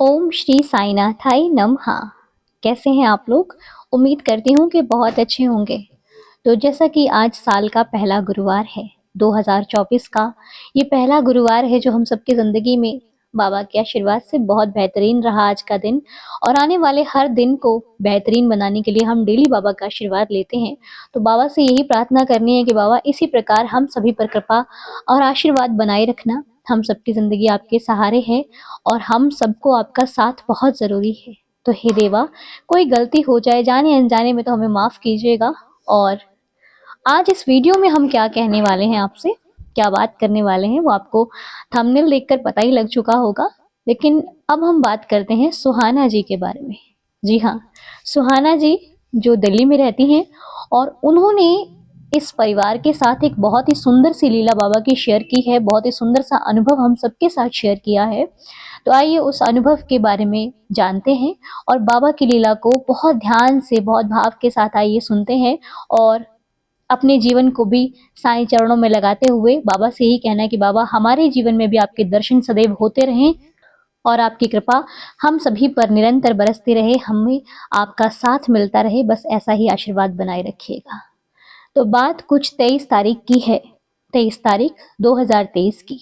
ओम श्री साईनाथाय नमः। कैसे हैं आप लोग? उम्मीद करती हूँ कि बहुत अच्छे होंगे। तो जैसा कि आज साल का पहला गुरुवार है, 2024 का ये पहला गुरुवार है जो हम सबकी ज़िंदगी में बाबा के आशीर्वाद से बहुत बेहतरीन रहा आज का दिन। और आने वाले हर दिन को बेहतरीन बनाने के लिए हम डेली बाबा का आशीर्वाद लेते हैं। तो बाबा से यही प्रार्थना करनी है कि बाबा इसी प्रकार हम सभी पर कृपा और आशीर्वाद बनाए रखना। हम सबकी ज़िंदगी आपके सहारे है और हम सबको आपका साथ बहुत ज़रूरी है। तो हे देवा, कोई गलती हो जाए जाने अनजाने में तो हमें माफ़ कीजिएगा। और आज इस वीडियो में हम क्या कहने वाले हैं, आपसे क्या बात करने वाले हैं, वो आपको थंबनेल देखकर पता ही लग चुका होगा। लेकिन अब हम बात करते हैं सुहाना जी के बारे में। जी हाँ, सुहाना जी जो दिल्ली में रहती हैं और उन्होंने इस परिवार के साथ एक बहुत ही सुंदर सी लीला बाबा की शेयर की है, बहुत ही सुंदर सा अनुभव हम सबके साथ शेयर किया है। तो आइए उस अनुभव के बारे में जानते हैं और बाबा की लीला को बहुत ध्यान से, बहुत भाव के साथ आइए सुनते हैं और अपने जीवन को भी साईं चरणों में लगाते हुए बाबा से यही कहना है कि बाबा हमारे जीवन में भी आपके दर्शन सदैव होते रहें और आपकी कृपा हम सभी पर निरंतर बरसती रहे, हमें आपका साथ मिलता रहे, बस ऐसा ही आशीर्वाद बनाए रखिएगा। तो बात कुछ 23 तारीख की है, 23 तारीख 2023 की।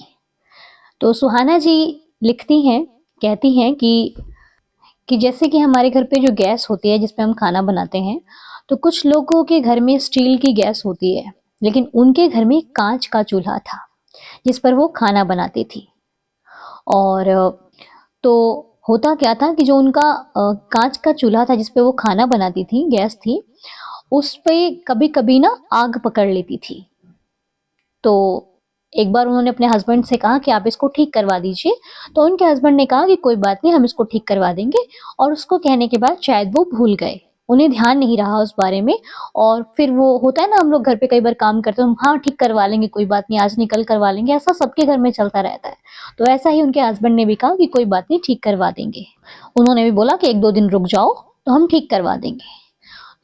तो सुहाना जी लिखती हैं, कहती हैं कि जैसे कि हमारे घर पे जो गैस होती है जिस पे हम खाना बनाते हैं, तो कुछ लोगों के घर में स्टील की गैस होती है, लेकिन उनके घर में कांच का चूल्हा था जिस पर वो खाना बनाती थी। और तो होता क्या था कि जो उनका कांच का चूल्हा था जिस पे वो खाना बनाती थी, गैस थी, उस पे कभी कभी ना आग पकड़ लेती थी। तो एक बार उन्होंने अपने हस्बैंड से कहा कि आप इसको ठीक करवा दीजिए। तो उनके हस्बैंड ने कहा कि कोई बात नहीं, हम इसको ठीक करवा देंगे। और उसको कहने के बाद शायद वो भूल गए, उन्हें ध्यान नहीं रहा उस बारे में। और फिर वो होता है ना, हम लोग घर पे कई बार काम करते हैं, हम हाँ ठीक करवा लेंगे, कोई बात नहीं, आज नहीं कल करवा लेंगे, ऐसा सबके घर में चलता रहता है। तो ऐसा ही उनके हस्बैंड ने भी कहा कि कोई बात नहीं, ठीक करवा देंगे। उन्होंने भी बोला कि 1-2 दिन रुक जाओ तो हम ठीक करवा देंगे।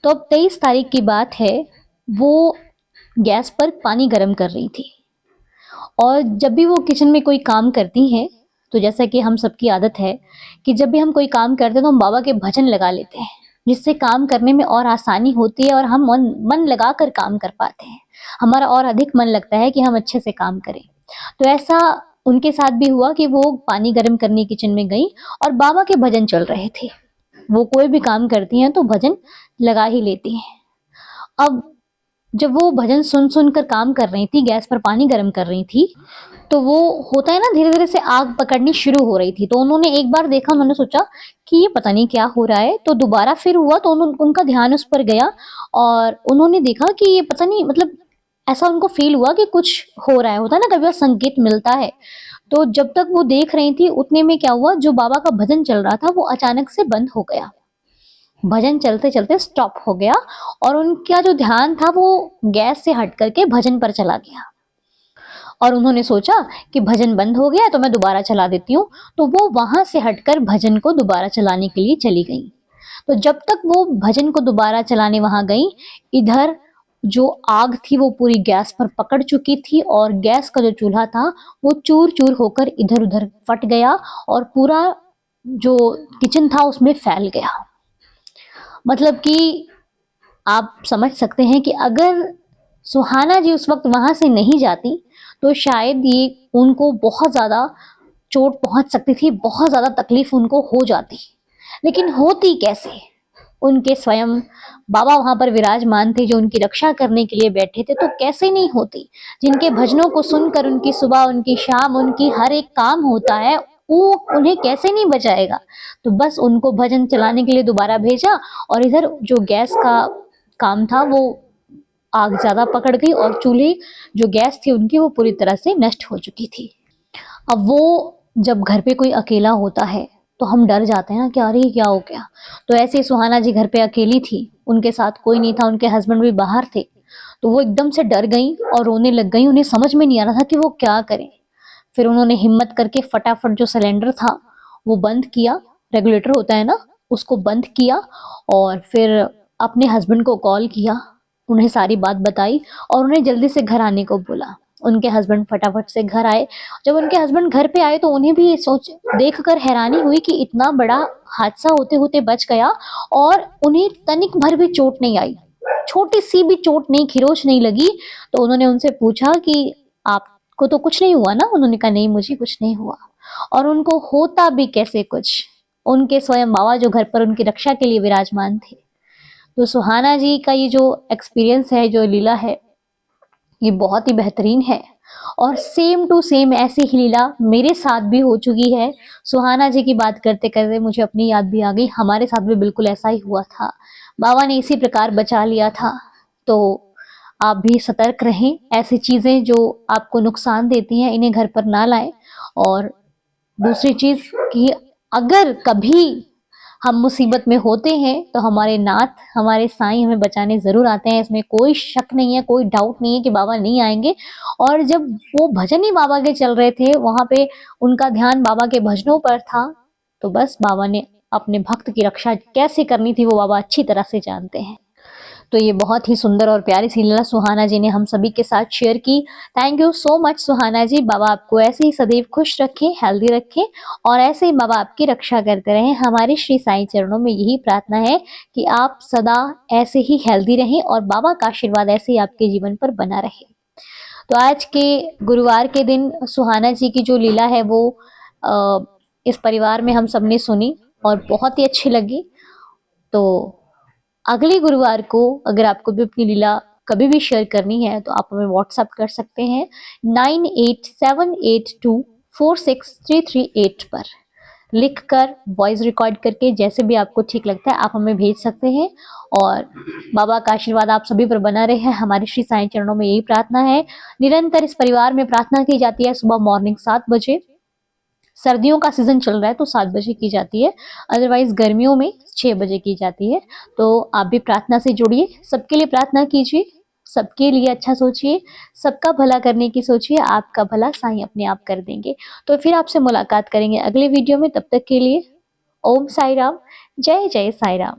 तो अब 23 तारीख की बात है, वो गैस पर पानी गर्म कर रही थी। और जब भी वो किचन में कोई काम करती हैं, तो जैसा कि हम सबकी आदत है कि जब भी हम कोई काम करते हैं तो हम बाबा के भजन लगा लेते हैं, जिससे काम करने में और आसानी होती है और हम मन मन लगाकर काम कर पाते हैं। हमारा और अधिक मन लगता है कि हम अच्छे से काम करें। तो ऐसा उनके साथ भी हुआ कि वो पानी गर्म करने किचन में गई और बाबा के भजन चल रहे थे। वो कोई भी काम करती हैं तो भजन लगा ही लेती हैं। अब जब वो भजन सुन कर काम कर रही थी, गैस पर पानी गर्म कर रही थी, तो वो होता है ना, धीरे धीरे से आग पकड़नी शुरू हो रही थी। तो उन्होंने एक बार देखा, उन्होंने सोचा कि ये पता नहीं क्या हो रहा है। तो दोबारा फिर हुआ तो उनका ध्यान उस पर गया और उन्होंने देखा कि ये पता नहीं, मतलब ऐसा उनको फील हुआ कि कुछ हो रहा है। होता है ना, कभी बार संकेत मिलता है। तो जब तक वो देख रही थी उतने में क्या हुआ, जो बाबा का भजन चल रहा था वो अचानक से बंद हो गया। भजन चलते चलते स्टॉप हो गया और उनका जो ध्यान था वो गैस से हट करके भजन पर चला गया। और उन्होंने सोचा कि भजन बंद हो गया तो मैं दोबारा चला देती हूँ। तो वो वहां से हटकर भजन को दोबारा चलाने के लिए चली गई। तो जब तक वो भजन को दोबारा चलाने वहां गई, इधर जो आग थी वो पूरी गैस पर पकड़ चुकी थी और गैस का जो चूल्हा था वो चूर चूर होकर इधर उधर फट गया और पूरा जो किचन था उसमें फैल गया। मतलब कि आप समझ सकते हैं कि अगर सुहाना जी उस वक्त वहां से नहीं जाती तो शायद ये उनको बहुत ज़्यादा चोट पहुंच सकती थी, बहुत ज़्यादा तकलीफ उनको हो जाती। लेकिन होती कैसे? उनके स्वयं बाबा वहां पर विराजमान थे जो उनकी रक्षा करने के लिए बैठे थे, तो कैसे नहीं होती। जिनके भजनों को सुनकर उनकी सुबह, उनकी शाम, उनकी हर एक काम होता है, वो उन्हें कैसे नहीं बचाएगा। तो बस उनको भजन चलाने के लिए दोबारा भेजा और इधर जो गैस का काम था वो आग ज्यादा पकड़ गई और चूल्हे जो गैस थी उनकी वो पूरी तरह से नष्ट हो चुकी थी। अब वो जब घर पे कोई अकेला होता है तो हम डर जाते हैं ना कि अरे क्या हो गया। तो ऐसे ही सुहाना जी घर पे अकेली थी, उनके साथ कोई नहीं था, उनके हस्बैंड भी बाहर थे। तो वो एकदम से डर गई और रोने लग गई, उन्हें समझ में नहीं आ रहा था कि वो क्या करें। फिर उन्होंने हिम्मत करके फटाफट जो सिलेंडर था वो बंद किया, रेगुलेटर होता है ना, उसको बंद किया और फिर अपने हस्बैंड को कॉल किया, उन्हें सारी बात बताई और उन्हें जल्दी से घर आने को बोला। उनके हस्बैंड फटाफट से घर आए। जब उनके हस्बैंड घर पे आए तो उन्हें भी ये सोच देखकर हैरानी हुई कि इतना बड़ा हादसा होते होते बच गया और उन्हें तनिक भर भी चोट नहीं आई, छोटी सी भी चोट नहीं, खरोंच नहीं लगी। तो उन्होंने उनसे पूछा कि आपको तो कुछ नहीं हुआ ना? उन्होंने कहा नहीं, मुझे कुछ नहीं हुआ। और उनको होता भी कैसे कुछ, उनके स्वयं बाबा जो घर पर उनकी रक्षा के लिए विराजमान थे। तो सुहाना जी का ये जो एक्सपीरियंस है, जो लीला है, ये बहुत ही बेहतरीन है और सेम टू सेम ऐसी ही लीला मेरे साथ भी हो चुकी है। सुहाना जी की बात करते करते मुझे अपनी याद भी आ गई, हमारे साथ भी बिल्कुल ऐसा ही हुआ था। बाबा ने इसी प्रकार बचा लिया था। तो आप भी सतर्क रहें, ऐसी चीज़ें जो आपको नुकसान देती हैं इन्हें घर पर ना लाएं। और दूसरी चीज़ कि अगर कभी हम मुसीबत में होते हैं तो हमारे नाथ, हमारे साईं हमें बचाने ज़रूर आते हैं, इसमें कोई शक नहीं है, कोई डाउट नहीं है कि बाबा नहीं आएंगे। और जब वो भजन ही बाबा के चल रहे थे, वहाँ पे उनका ध्यान बाबा के भजनों पर था, तो बस बाबा ने अपने भक्त की रक्षा कैसे करनी थी वो बाबा अच्छी तरह से जानते हैं। तो ये बहुत ही सुंदर और प्यारी सी लीला सुहाना जी ने हम सभी के साथ शेयर की। थैंक यू सो मच सुहाना जी। बाबा आपको ऐसे ही सदैव खुश रखें, हेल्दी रखें और ऐसे ही बाबा आपकी रक्षा करते रहें। हमारे श्री साईं चरणों में यही प्रार्थना है कि आप सदा ऐसे ही हेल्दी रहें और बाबा का आशीर्वाद ऐसे ही आपके जीवन पर बना रहे। तो आज के गुरुवार के दिन सुहाना जी की जो लीला है वो इस परिवार में हम सबने सुनी और बहुत ही अच्छी लगी। तो अगले गुरुवार को अगर आपको भी अपनी लीला कभी भी शेयर करनी है तो आप हमें व्हाट्सएप कर सकते हैं 9878246338 पर लिखकर, वॉइस रिकॉर्ड करके, जैसे भी आपको ठीक लगता है आप हमें भेज सकते हैं। और बाबा का आशीर्वाद आप सभी पर बना रहे। हमारे श्री साईं चरणों में यही प्रार्थना है। निरंतर इस परिवार में प्रार्थना की जाती है सुबह मॉर्निंग 7 बजे। सर्दियों का सीजन चल रहा है तो 7 बजे की जाती है, अदरवाइज गर्मियों में 6 बजे की जाती है। तो आप भी प्रार्थना से जुड़िए, सबके लिए प्रार्थना कीजिए, सबके लिए अच्छा सोचिए, सबका भला करने की सोचिए, आपका भला साईं अपने आप कर देंगे। तो फिर आपसे मुलाकात करेंगे अगले वीडियो में, तब तक के लिए ओम साई राम, जय जय साई राम।